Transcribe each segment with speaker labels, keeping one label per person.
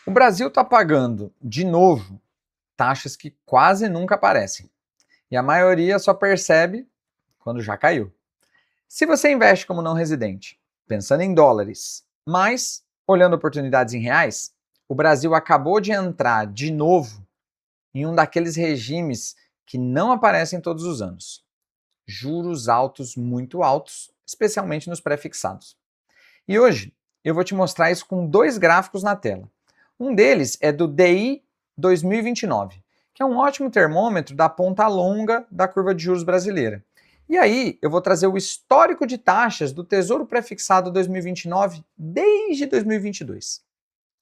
Speaker 1: O Brasil está pagando, de novo, taxas que quase nunca aparecem. E a maioria só percebe quando já caiu. Se você investe como não residente, pensando em dólares, mas olhando oportunidades em reais, o Brasil acabou de entrar de novo em um daqueles regimes que não aparecem todos os anos. Juros altos, muito altos, especialmente nos pré-fixados. E hoje eu vou te mostrar isso com dois gráficos na tela. Um deles é do DI 2029, que é um ótimo termômetro da ponta longa da curva de juros brasileira. E aí eu vou trazer o histórico de taxas do Tesouro Prefixado 2029 desde 2022.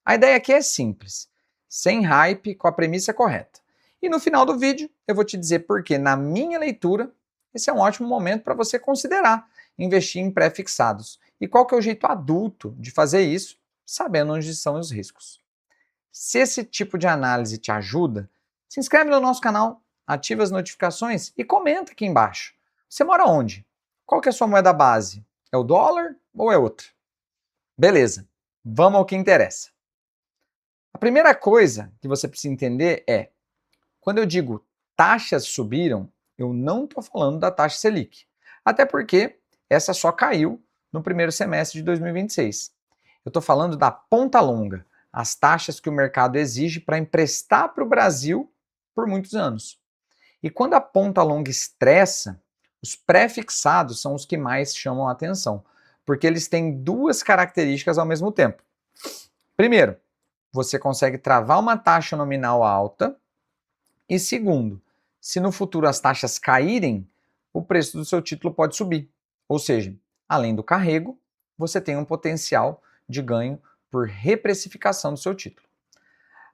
Speaker 1: A ideia aqui é simples, sem hype, com a premissa correta. E no final do vídeo eu vou te dizer por que, na minha leitura, esse é um ótimo momento para você considerar investir em pré-fixados. E qual que é o jeito adulto de fazer isso, sabendo onde são os riscos. Se esse tipo de análise te ajuda, se inscreve no nosso canal, ativa as notificações e comenta aqui embaixo. Você mora onde? Qual que é a sua moeda base? É o dólar ou é outra? Beleza, vamos ao que interessa. A primeira coisa que você precisa entender é, quando eu digo taxas subiram, eu não estou falando da taxa Selic. Até porque essa só caiu no primeiro semestre de 2026. Eu estou falando da ponta longa, as taxas que o mercado exige para emprestar para o Brasil por muitos anos. E quando a ponta longa estressa, os pré-fixados são os que mais chamam a atenção, porque eles têm duas características ao mesmo tempo. Primeiro, você consegue travar uma taxa nominal alta, e segundo, se no futuro as taxas caírem, o preço do seu título pode subir. Ou seja, além do carrego, você tem um potencial de ganho por reprecificação do seu título.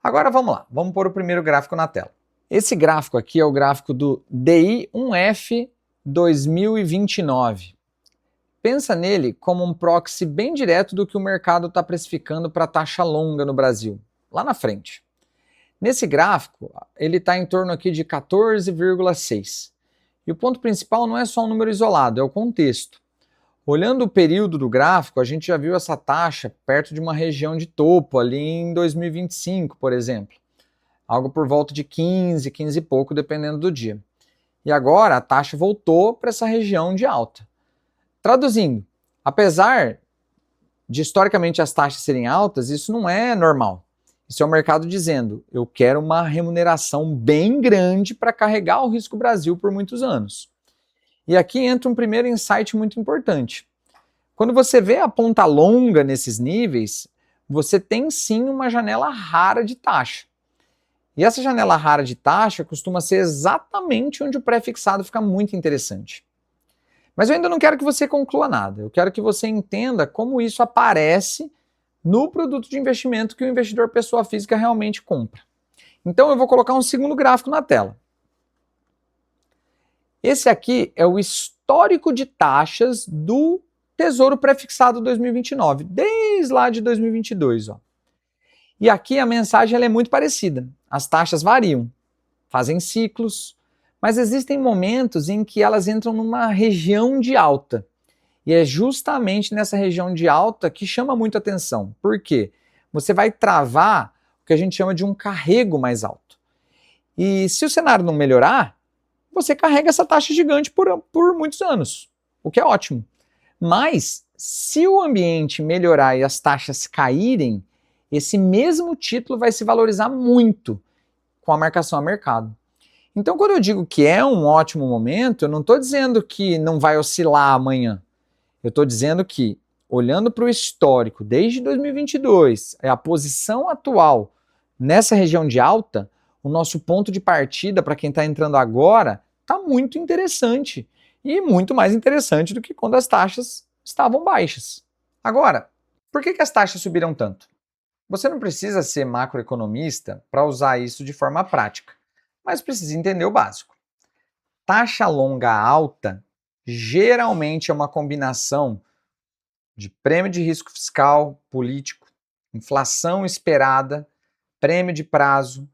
Speaker 1: Agora vamos lá, vamos pôr o primeiro gráfico na tela. Esse gráfico aqui é o gráfico do DI1F 2029. Pensa nele como um proxy bem direto do que o mercado está precificando para a taxa longa no Brasil, lá na frente. Nesse gráfico, ele está em torno aqui de 14,6. E o ponto principal não é só um número isolado, é o contexto. Olhando o período do gráfico, a gente já viu essa taxa perto de uma região de topo, ali em 2025, por exemplo. Algo por volta de 15, 15 e pouco, dependendo do dia. E agora a taxa voltou para essa região de alta. Traduzindo, apesar de historicamente as taxas serem altas, isso não é normal. Isso é o mercado dizendo, eu quero uma remuneração bem grande para carregar o risco Brasil por muitos anos. E aqui entra um primeiro insight muito importante. Quando você vê a ponta longa nesses níveis, você tem sim uma janela rara de taxa. E essa janela rara de taxa costuma ser exatamente onde o pré-fixado fica muito interessante. Mas eu ainda não quero que você conclua nada, eu quero que você entenda como isso aparece no produto de investimento que o investidor pessoa física realmente compra. Então eu vou colocar um segundo gráfico na tela. Esse aqui é o histórico de taxas do Tesouro Prefixado 2029, desde lá de 2022. Ó. E aqui a mensagem ela é muito parecida. As taxas variam, fazem ciclos, mas existem momentos em que elas entram numa região de alta. E é justamente nessa região de alta que chama muito atenção. Por quê? Você vai travar o que a gente chama de um carrego mais alto. E se o cenário não melhorar, você carrega essa taxa gigante por muitos anos, o que é ótimo. Mas, se o ambiente melhorar e as taxas caírem, esse mesmo título vai se valorizar muito com a marcação a mercado. Então, quando eu digo que é um ótimo momento, eu não estou dizendo que não vai oscilar amanhã. Eu estou dizendo que, olhando para o histórico, desde 2022, a posição atual nessa região de alta, o nosso ponto de partida para quem está entrando agora está muito interessante. E muito mais interessante do que quando as taxas estavam baixas. Agora, por que as taxas subiram tanto? Você não precisa ser macroeconomista para usar isso de forma prática, mas precisa entender o básico. Taxa longa alta geralmente é uma combinação de prêmio de risco fiscal, político, inflação esperada, prêmio de prazo,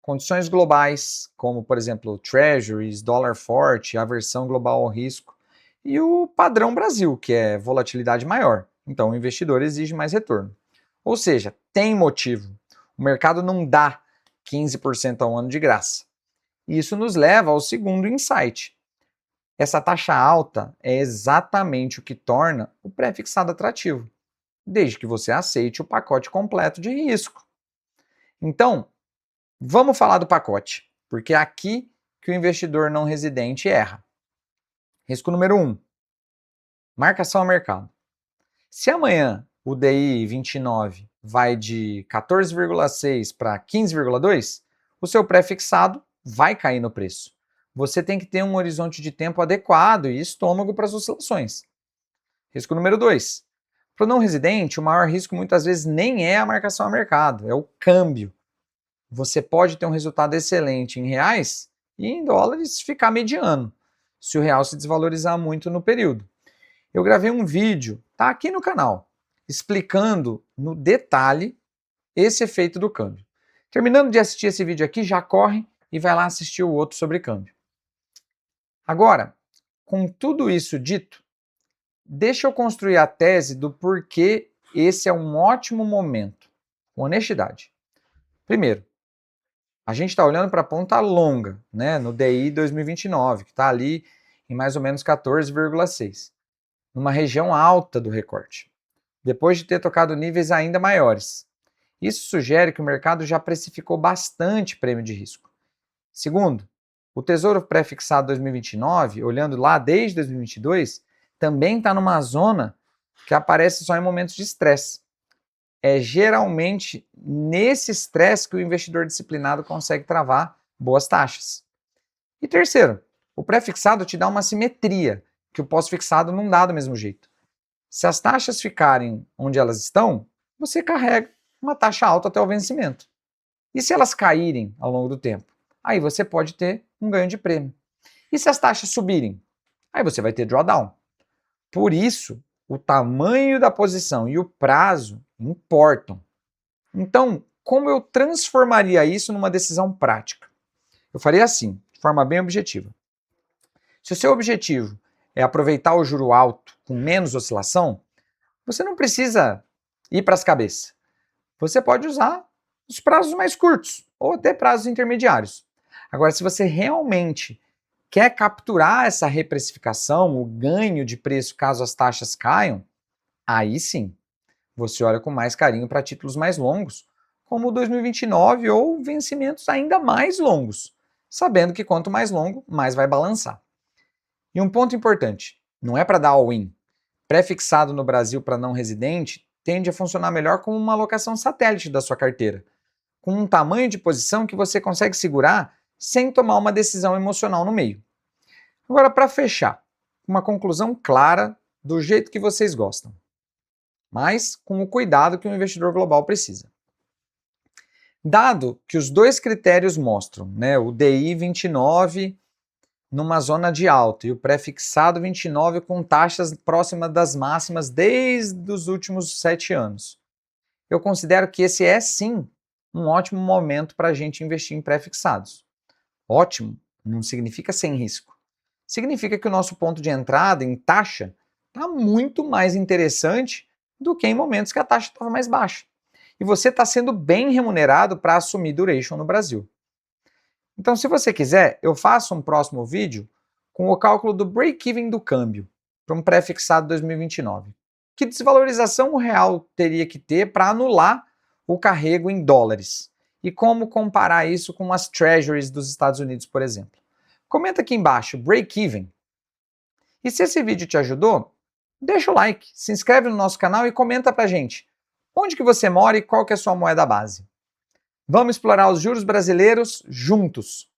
Speaker 1: condições globais, como, por exemplo, treasuries, dólar forte, aversão global ao risco, e o padrão Brasil, que é volatilidade maior. Então, o investidor exige mais retorno. Ou seja, tem motivo. O mercado não dá 15% ao ano de graça. Isso nos leva ao segundo insight. Essa taxa alta é exatamente o que torna o pré-fixado atrativo, desde que você aceite o pacote completo de risco. Então, vamos falar do pacote, porque é aqui que o investidor não residente erra. Risco número 1. Marcação ao mercado. Se amanhã o DI 29 vai de 14,6 para 15,2, o seu pré-fixado vai cair no preço. Você tem que ter um horizonte de tempo adequado e estômago para as oscilações. Risco número 2. Para o não residente, o maior risco muitas vezes nem é a marcação ao mercado, é o câmbio. Você pode ter um resultado excelente em reais e em dólares ficar mediano, se o real se desvalorizar muito no período. Eu gravei um vídeo, tá aqui no canal, explicando no detalhe esse efeito do câmbio. Terminando de assistir esse vídeo aqui, já corre e vai lá assistir o outro sobre câmbio. Agora, com tudo isso dito, deixa eu construir a tese do porquê esse é um ótimo momento, com honestidade. Primeiro, a gente está olhando para a ponta longa, né, no DI 2029, que está ali em mais ou menos 14,6, numa região alta do recorte, depois de ter tocado níveis ainda maiores. Isso sugere que o mercado já precificou bastante prêmio de risco. Segundo, o Tesouro Pré-Fixado 2029, olhando lá desde 2022, também está numa zona que aparece só em momentos de estresse. É geralmente nesse estresse que o investidor disciplinado consegue travar boas taxas. E terceiro, o pré-fixado te dá uma simetria que o pós-fixado não dá do mesmo jeito. Se as taxas ficarem onde elas estão, você carrega uma taxa alta até o vencimento. E se elas caírem ao longo do tempo? Aí você pode ter um ganho de prêmio. E se as taxas subirem? Aí você vai ter drawdown. Por isso, o tamanho da posição e o prazo importam. Então, como eu transformaria isso numa decisão prática? Eu faria assim, de forma bem objetiva. Se o seu objetivo é aproveitar o juro alto com menos oscilação, você não precisa ir para as cabeças. Você pode usar os prazos mais curtos ou até prazos intermediários. Agora, se você realmente quer capturar essa reprecificação, o ganho de preço caso as taxas caiam, aí sim, você olha com mais carinho para títulos mais longos, como o 2029 ou vencimentos ainda mais longos, sabendo que quanto mais longo, mais vai balançar. E um ponto importante, não é para dar all-in. Pré-fixado no Brasil para não residente tende a funcionar melhor como uma alocação satélite da sua carteira, com um tamanho de posição que você consegue segurar sem tomar uma decisão emocional no meio. Agora, para fechar, uma conclusão clara do jeito que vocês gostam, mas com o cuidado que o investidor global precisa. Dado que os dois critérios mostram, né, o DI 29 numa zona de alta e o pré-fixado 29 com taxas próximas das máximas desde os últimos 7 anos, eu considero que esse é sim um ótimo momento para a gente investir em pré-fixados. Ótimo não significa sem risco. Significa que o nosso ponto de entrada em taxa está muito mais interessante do que em momentos que a taxa estava mais baixa. E você está sendo bem remunerado para assumir duration no Brasil. Então, se você quiser, eu faço um próximo vídeo com o cálculo do break-even do câmbio para um pré-fixado 2029. Que desvalorização o real teria que ter para anular o carrego em dólares? E como comparar isso com as treasuries dos Estados Unidos, por exemplo? Comenta aqui embaixo, break-even. E se esse vídeo te ajudou, deixa o like, se inscreve no nosso canal e comenta pra gente onde que você mora e qual que é a sua moeda base. Vamos explorar os juros brasileiros juntos!